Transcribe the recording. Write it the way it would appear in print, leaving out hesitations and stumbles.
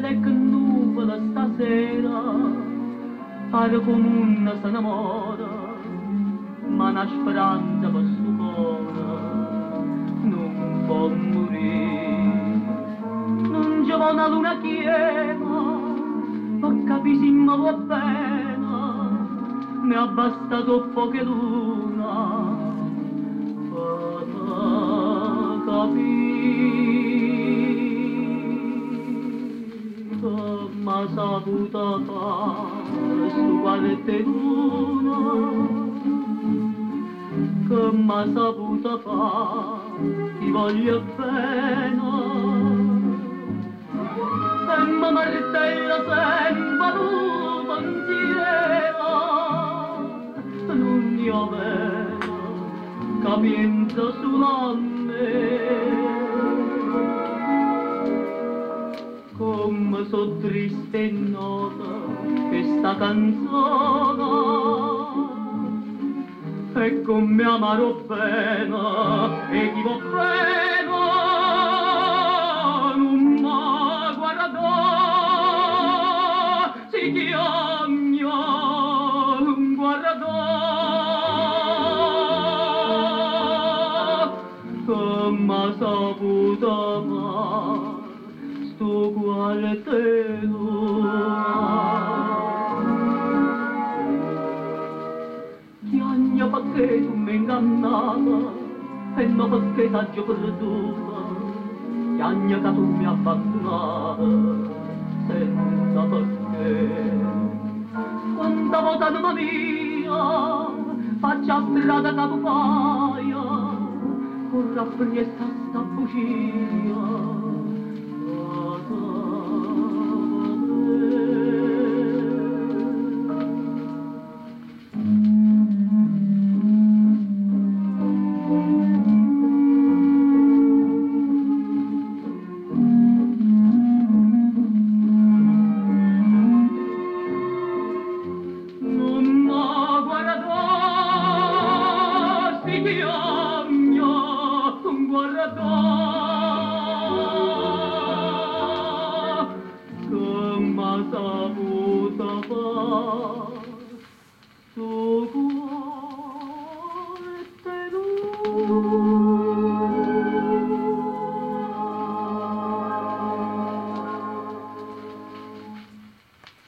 vede che nuvola stasera, pare come una si innamora, ma una speranza per sto cuore non può morire. Non c'è una luna chiena, per capire se mi va bene, mi ha bastato poche luna per capire. Ma saputo fare sto qualcuno che m'ha saputo fare ti voglio bene e mi martella sempre tu pensiero non io vedo che pensa solo a me. Come so triste e nota questa canzone e come amaro bene e chi vo bene non mi guarda si chiama non guarda come saputo amare sto quale te chiagna perché tu mi ingannava e no perché t'aggio perduta chiagna che tu mi abbandonava senza perché quanta volta anima mia faccia strada che tu paia corra a presa sta bugia